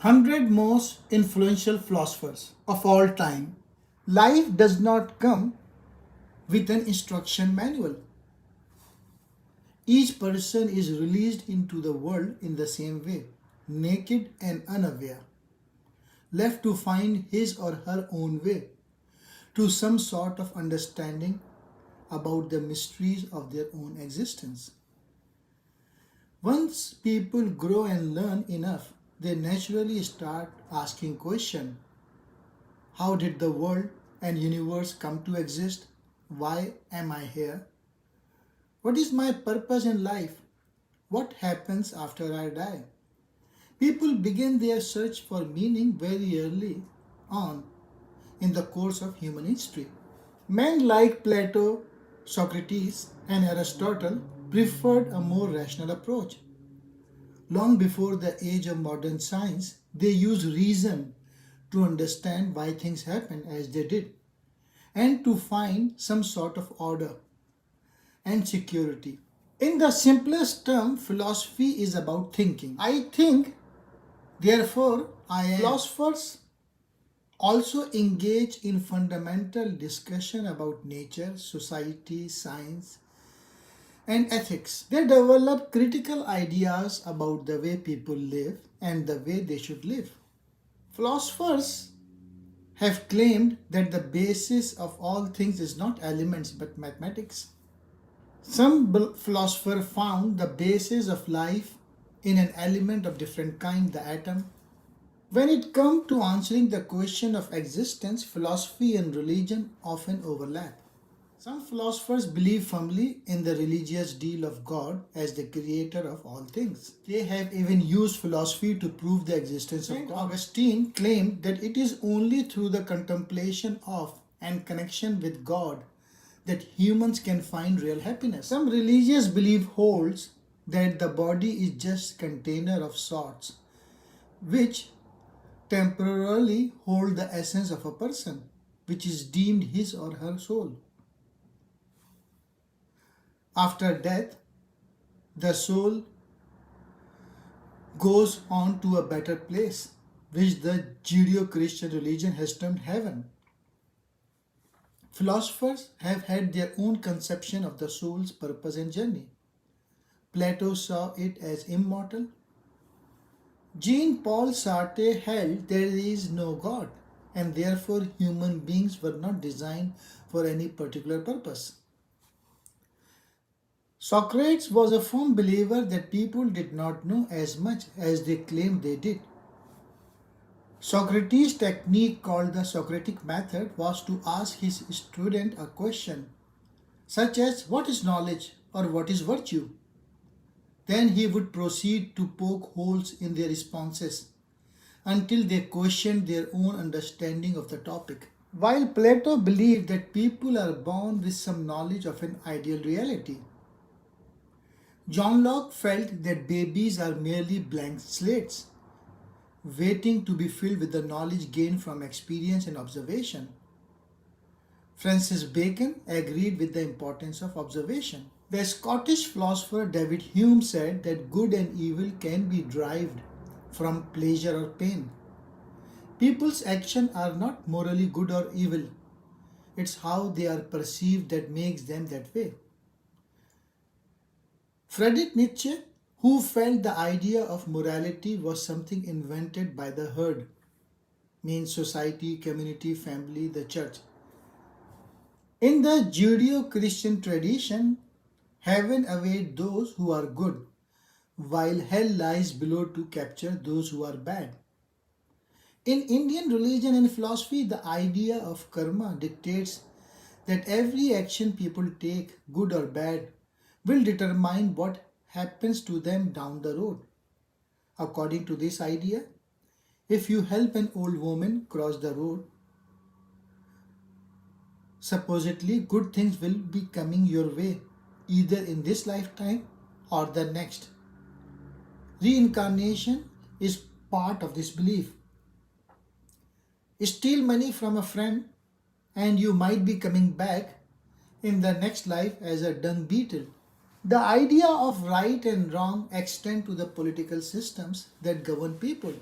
100 most influential philosophers of all time. Life does not come with an instruction manual. Each person is released into the world in the same way, naked and unaware, left to find his or her own way to some sort of understanding about the mysteries of their own existence. Once people grow and learn enough, they naturally start asking questions. How did the world and universe come to exist? Why am I here? What is my purpose in life? What happens after I die? People begin their search for meaning very early on in the course of human history. Men like Plato, Socrates, and Aristotle preferred a more rational approach. Long before the age of modern science, they used reason to understand why things happened as they did and to find some sort of order and security. In the simplest term, philosophy is about thinking. I think, therefore, I am. Philosophers also engage in fundamental discussion about nature, society, science, and ethics. They develop critical ideas about the way people live and the way they should live. Philosophers have claimed that the basis of all things is not elements but mathematics. Some philosophers found the basis of life in an element of different kind, the atom. When it comes to answering the question of existence, philosophy and religion often overlap. Some philosophers believe firmly in the religious deal of God as the creator of all things. They have even used philosophy to prove the existence of God. Augustine claimed that it is only through the contemplation of and connection with God that humans can find real happiness. Some religious belief holds that the body is just container of sorts which temporarily hold the essence of a person, which is deemed his or her soul. After death, the soul goes on to a better place, which the Judeo-Christian religion has termed heaven. Philosophers have had their own conception of the soul's purpose and journey. Plato saw it as immortal. Jean-Paul Sartre held there is no God, and therefore human beings were not designed for any particular purpose. Socrates was a firm believer that people did not know as much as they claimed they did. Socrates' technique, called the Socratic method, was to ask his student a question such as what is knowledge or what is virtue. Then he would proceed to poke holes in their responses until they questioned their own understanding of the topic. While Plato believed that people are born with some knowledge of an ideal reality, John Locke felt that babies are merely blank slates, waiting to be filled with the knowledge gained from experience and observation. Francis Bacon agreed with the importance of observation. The Scottish philosopher David Hume said that good and evil can be derived from pleasure or pain. People's actions are not morally good or evil. It's how they are perceived that makes them that way. Friedrich Nietzsche, who felt the idea of morality was something invented by the herd, means society, community, family, the church. In the Judeo-Christian tradition, heaven awaits those who are good, while hell lies below to capture those who are bad. In Indian religion and philosophy, the idea of karma dictates that every action people take, good or bad, will determine what happens to them down the road. According to this idea, if you help an old woman cross the road, supposedly good things will be coming your way, either in this lifetime or the next. Reincarnation is part of this belief. Steal money from a friend and you might be coming back in the next life as a dung beetle. The idea of right and wrong extend to the political systems that govern people.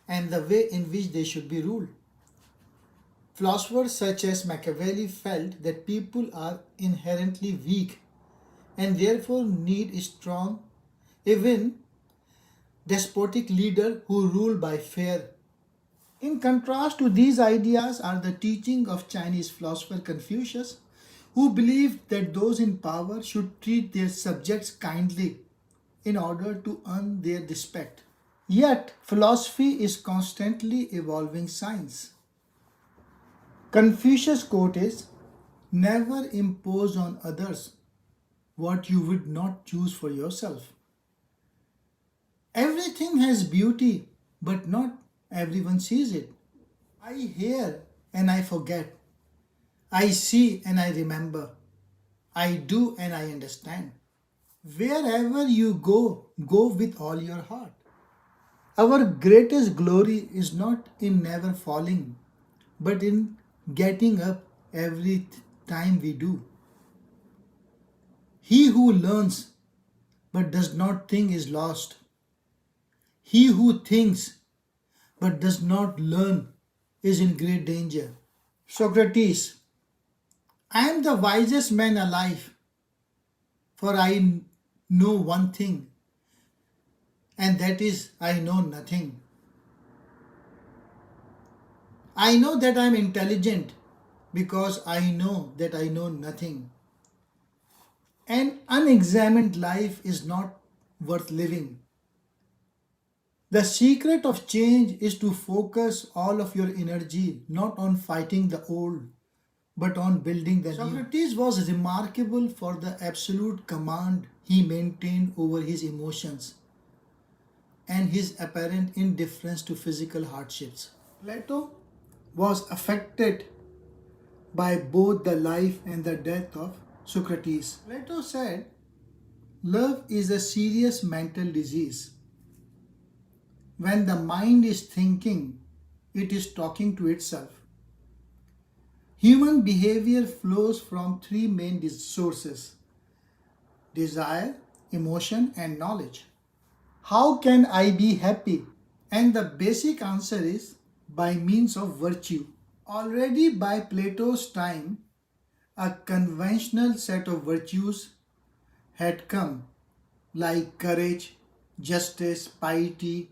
and the way in which they should be ruled. Philosophers such as Machiavelli felt that people are inherently weak and therefore need a strong, even despotic leader who rule by fear. In contrast to these ideas are the teaching of Chinese philosopher Confucius, who believed that those in power should treat their subjects kindly in order to earn their respect. Yet, philosophy is constantly evolving science. Confucius' quote is, "Never impose on others what you would not choose for yourself." Everything has beauty, but not everyone sees it. I hear and I forget. I see and I remember. I do and I understand. Wherever you go, go with all your heart. Our greatest glory is not in never falling, but in getting up every time we do. He who learns but does not think is lost. He who thinks but does not learn is in great danger. Socrates, I am the wisest man alive, for I know one thing, and that is I know nothing. I know that I am intelligent because I know that I know nothing. An unexamined life is not worth living. The secret of change is to focus all of your energy not on fighting the old, but on building the new. Socrates was remarkable for the absolute command he maintained over his emotions and his apparent indifference to physical hardships. Plato was affected by both the life and the death of Socrates. Plato said, love is a serious mental disease. When the mind is thinking, it is talking to itself. Human behavior flows from three main sources: desire, emotion, and knowledge. How can I be happy? And the basic answer is by means of virtue. Already by Plato's time, a conventional set of virtues had come, like courage, justice, piety,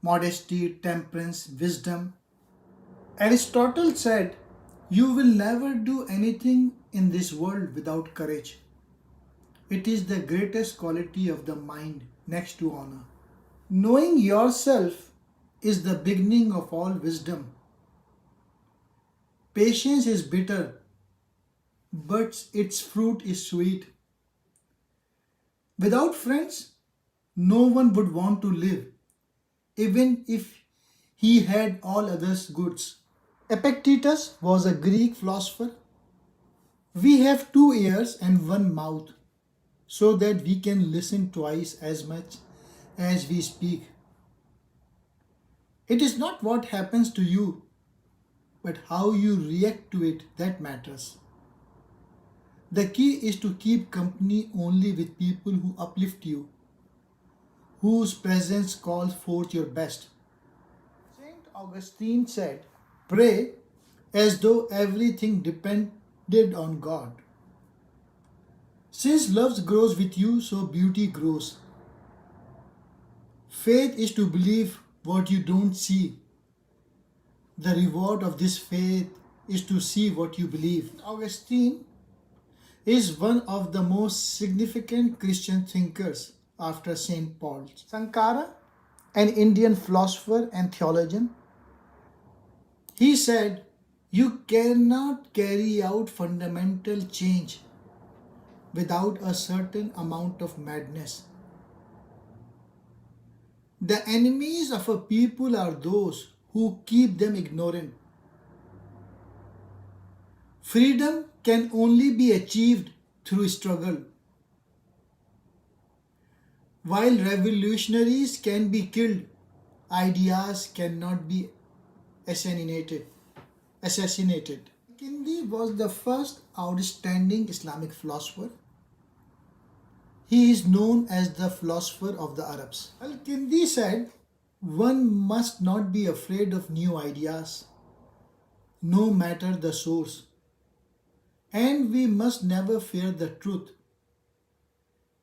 modesty, temperance, wisdom. Aristotle said, you will never do anything in this world without courage. It is the greatest quality of the mind next to honor. Knowing yourself is the beginning of all wisdom. Patience is bitter, but its fruit is sweet. Without friends, no one would want to live, even if he had all others' goods. Epictetus was a Greek philosopher. We have two ears and one mouth, so that we can listen twice as much as we speak. It is not what happens to you, but how you react to it that matters. The key is to keep company only with people who uplift you, whose presence calls forth your best. Saint Augustine said, pray as though everything depended on God. Since love grows with you, so beauty grows. Faith is to believe what you don't see. The reward of this faith is to see what you believe. Augustine is one of the most significant Christian thinkers after St. Paul. Sankara, an Indian philosopher and theologian, he said, you cannot carry out fundamental change without a certain amount of madness. The enemies of a people are those who keep them ignorant. Freedom can only be achieved through struggle. While revolutionaries can be killed, ideas cannot be assassinated. Kindi was the first outstanding Islamic philosopher. He is known as the philosopher of the Arabs. Al-Kindi said, One must not be afraid of new ideas, no matter the source, and we must never fear the truth,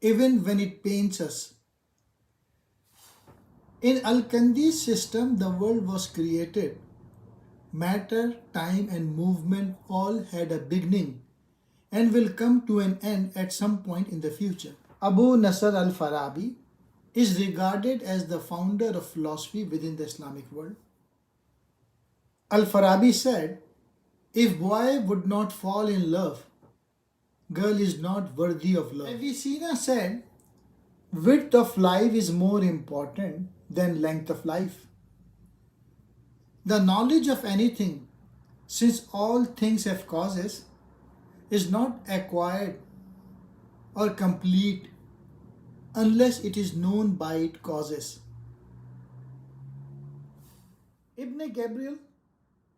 even when it pains us. In Al Kandi's system, the world was created. Matter, time, and movement all had a beginning and will come to an end at some point in the future. Abu Nasr al Farabi is regarded as the founder of philosophy within the Islamic world. Al Farabi said, "If boy would not fall in love, girl is not worthy of love." Avicenna said, "Width of life is more important than length of life." The knowledge of anything, since all things have causes, is not acquired or complete unless it is known by its causes. Ibn Gabriel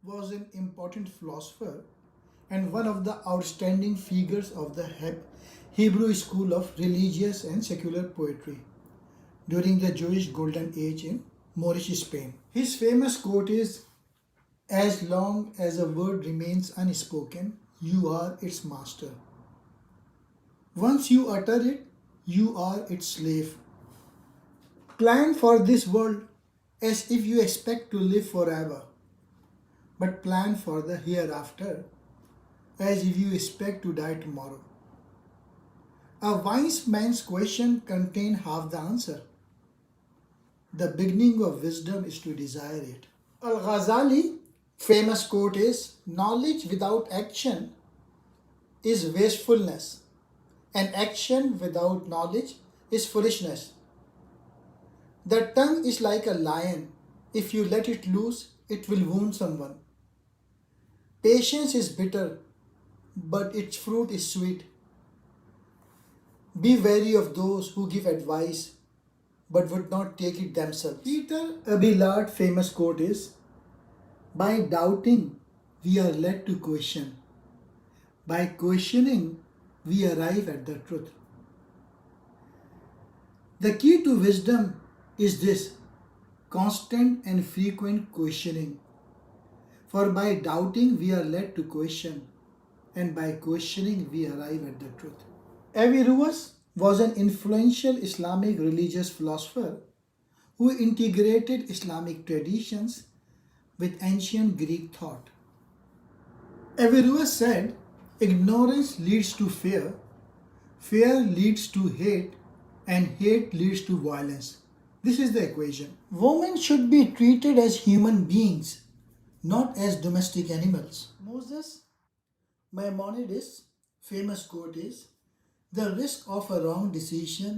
was an important philosopher and one of the outstanding figures of the Hebrew school of religious and secular poetry during the Jewish Golden Age in Moorish Spain. His famous quote is, "As long as a word remains unspoken, you are its master. Once you utter it, you are its slave." Plan for this world as if you expect to live forever, but plan for the hereafter as if you expect to die tomorrow. A wise man's question contains half the answer. The beginning of wisdom is to desire it. Al Ghazali famous quote is, "Knowledge without action is wastefulness, and action without knowledge is foolishness." The tongue is like a lion. If you let it loose, it will wound someone. Patience is bitter, but its fruit is sweet. Be wary of those who give advice but would not take it themselves. Peter Abilard's famous quote is, "By doubting, we are led to question. By questioning, we arrive at the truth." The key to wisdom is this: constant and frequent questioning. For by doubting, we are led to question, and by questioning, we arrive at the truth. Averroes was an influential Islamic religious philosopher who integrated Islamic traditions with ancient Greek thought. Averroes said, "Ignorance leads to fear, fear leads to hate, and hate leads to violence." This is the equation. Women should be treated as human beings, not as domestic animals. Moses Maimonides' famous quote is, "The risk of a wrong decision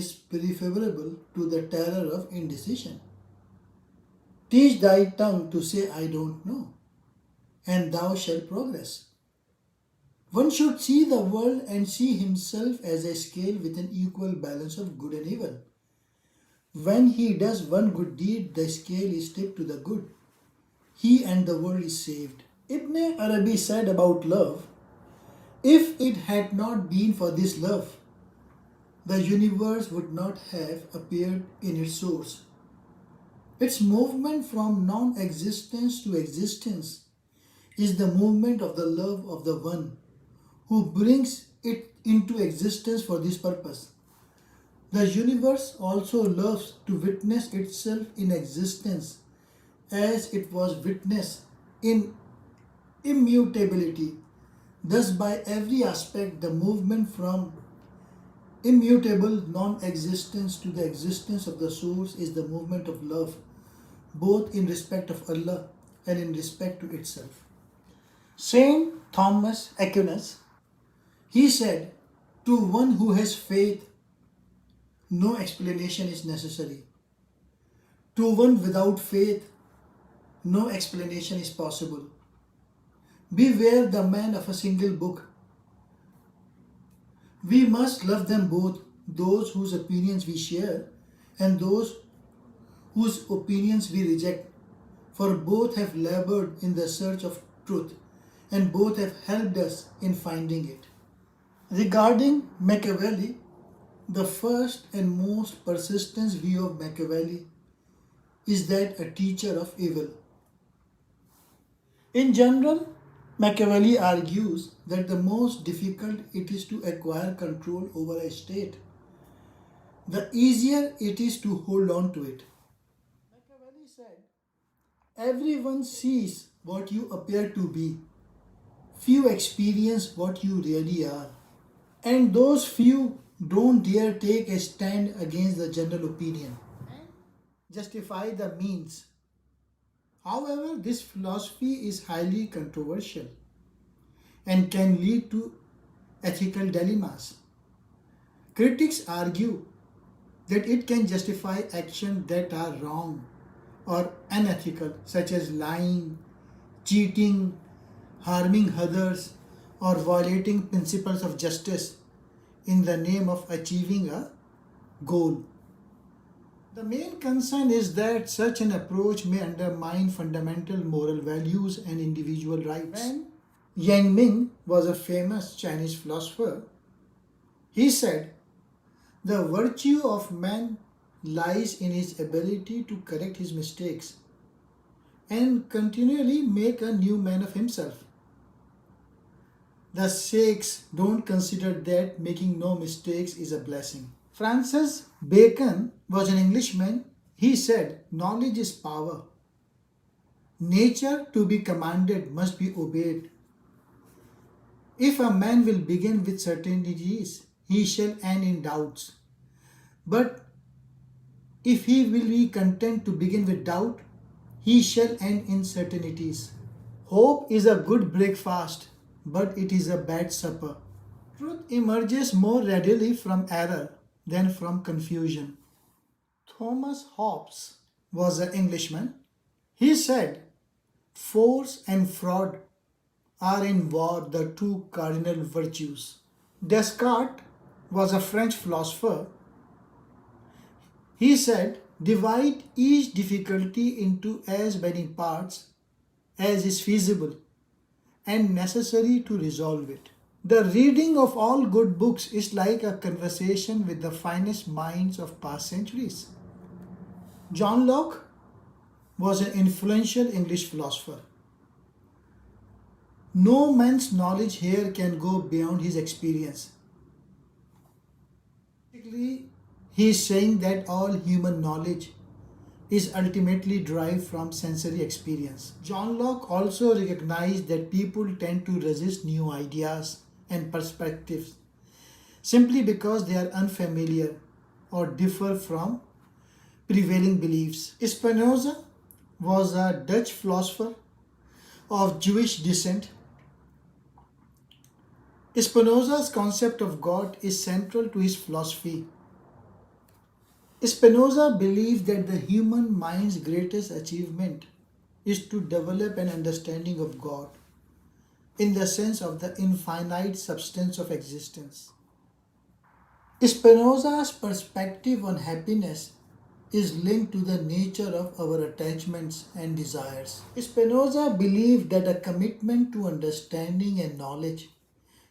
is preferable to the terror of indecision. Teach thy tongue to say, 'I don't know,' and thou shalt progress." One should see the world and see himself as a scale with an equal balance of good and evil. When he does one good deed, the scale is tipped to the good. He and the world is saved. Ibn Arabi said about love, "If it had not been for this love, the universe would not have appeared in its source." Its movement from non-existence to existence is the movement of the love of the one who brings it into existence for this purpose. The universe also loves to witness itself in existence as it was witnessed in immutability. Thus, by every aspect, the movement from immutable non-existence to the existence of the source is the movement of love, both in respect of Allah and in respect to itself. Saint Thomas Aquinas, he said, "To one who has faith, no explanation is necessary. To one without faith, no explanation is possible. Beware the man of a single book. We must love them both, those whose opinions we share and those whose opinions we reject, for both have labored in the search of truth and both have helped us in finding it." Regarding Machiavelli, the first and most persistent view of Machiavelli is that a teacher of evil? In general, Machiavelli argues that the most difficult it is to acquire control over a state, the easier it is to hold on to it. Machiavelli said, everyone sees what you appear to be, few experience what you really are, and those few don't dare take a stand against the general opinion and justify the means. However, this philosophy is highly controversial and can lead to ethical dilemmas. Critics argue that it can justify actions that are wrong or unethical, such as lying, cheating, harming others, or violating principles of justice in the name of achieving a goal. The main concern is that such an approach may undermine fundamental moral values and individual rights. When Yang Ming was a famous Chinese philosopher, he said, the virtue of man lies in his ability to correct his mistakes and continually make a new man of himself. The Sikhs don't consider that making no mistakes is a blessing. Francis Bacon was an Englishman. He said, knowledge is power. Nature to be commanded must be obeyed. If a man will begin with certainties, he shall end in doubts. But if he will be content to begin with doubt, he shall end in certainties. Hope is a good breakfast, but it is a bad supper. Truth emerges more readily from error than from confusion. Thomas Hobbes was an Englishman. He said, force and fraud are in war the two cardinal virtues. Descartes was a French philosopher. He said, divide each difficulty into as many parts as is feasible and necessary to resolve it. The reading of all good books is like a conversation with the finest minds of past centuries. John Locke was an influential English philosopher. No man's knowledge here can go beyond his experience. Basically, he is saying that all human knowledge is ultimately derived from sensory experience. John Locke also recognized that people tend to resist new ideas and perspectives simply because they are unfamiliar or differ from prevailing beliefs. Spinoza was a Dutch philosopher of Jewish descent. Spinoza's concept of God is central to his philosophy. Spinoza believed that the human mind's greatest achievement is to develop an understanding of God in the sense of the infinite substance of existence. Spinoza's perspective on happiness is linked to the nature of our attachments and desires. Spinoza believed that a commitment to understanding and knowledge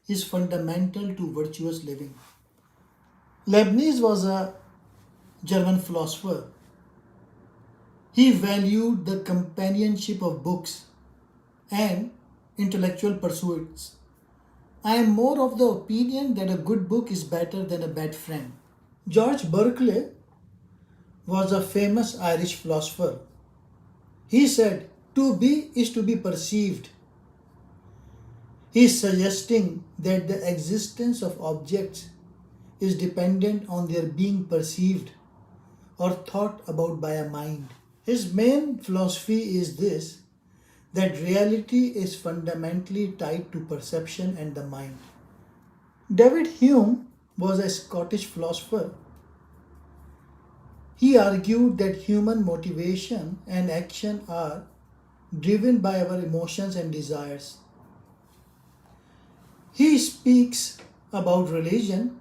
is fundamental to virtuous living. Leibniz was a German philosopher. He valued the companionship of books and intellectual pursuits. I am more of the opinion that a good book is better than a bad friend. George Berkeley was a famous Irish philosopher. He said, to be is to be perceived. He is suggesting that the existence of objects is dependent on their being perceived or thought about by a mind. His main philosophy is this, that reality is fundamentally tied to perception and the mind. David Hume was a Scottish philosopher. He argued that human motivation and action are driven by our emotions and desires. He speaks about religion,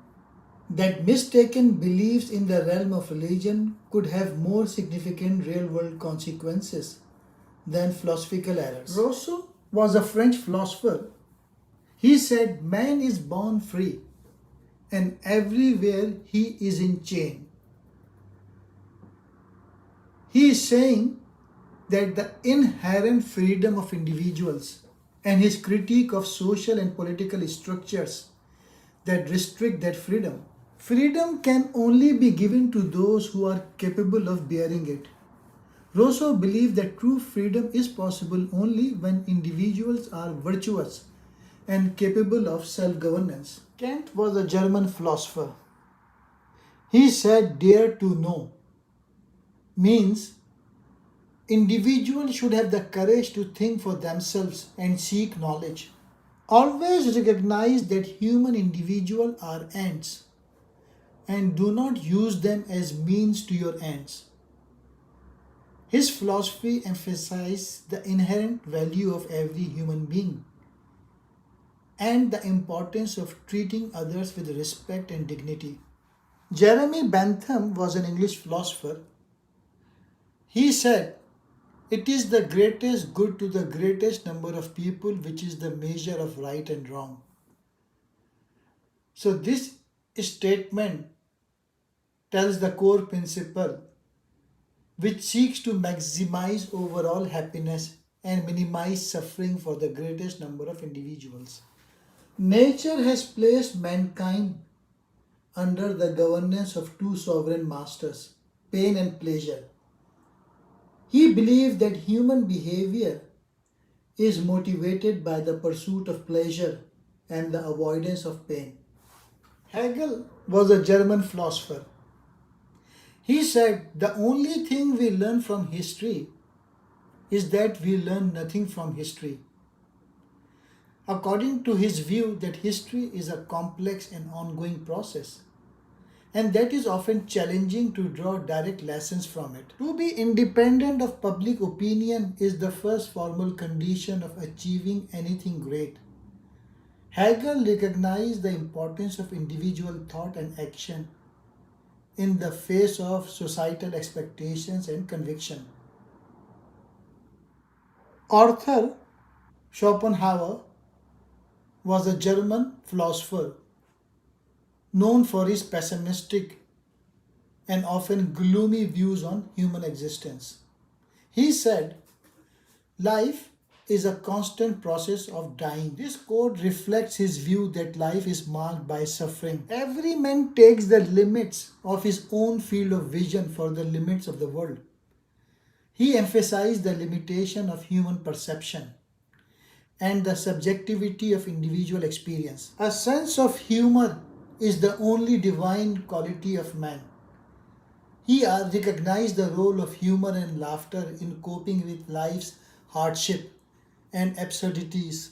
that mistaken beliefs in the realm of religion could have more significant real-world consequences than philosophical errors. Rousseau was a French philosopher. He said, man is born free, and everywhere he is in chain. He is saying that the inherent freedom of individuals and his critique of social and political structures that restrict that freedom. Freedom can only be given to those who are capable of bearing it. Rousseau believed that true freedom is possible only when individuals are virtuous and capable of self governance. Kant was a German philosopher. He said, "Dare to know" means individuals should have the courage to think for themselves and seek knowledge. Always recognize that human individuals are ends and do not use them as means to your ends. His philosophy emphasized the inherent value of every human being and the importance of treating others with respect and dignity. Jeremy Bentham was an English philosopher. He said, "It is the greatest good to the greatest number of people which is the measure of right and wrong." So, this statement tells the core principle which seeks to maximize overall happiness and minimize suffering for the greatest number of individuals. Nature has placed mankind under the governance of two sovereign masters, pain and pleasure. He believed that human behavior is motivated by the pursuit of pleasure and the avoidance of pain. Hegel was a German philosopher. He said, "The only thing we learn from history is that we learn nothing from history." According to his view, that history is a complex and ongoing process, and that is often challenging to draw direct lessons from it. To be independent of public opinion is the first formal condition of achieving anything great. Hegel recognized the importance of individual thought and action in the face of societal expectations and conviction. Arthur Schopenhauer was a German philosopher known for his pessimistic and often gloomy views on human existence. He said, "Life is a constant process of dying." This quote reflects his view that life is marked by suffering. Every man takes the limits of his own field of vision for the limits of the world. He emphasized the limitation of human perception and the subjectivity of individual experience. A sense of humor is the only divine quality of man. He recognized the role of humor and laughter in coping with life's hardship and absurdities.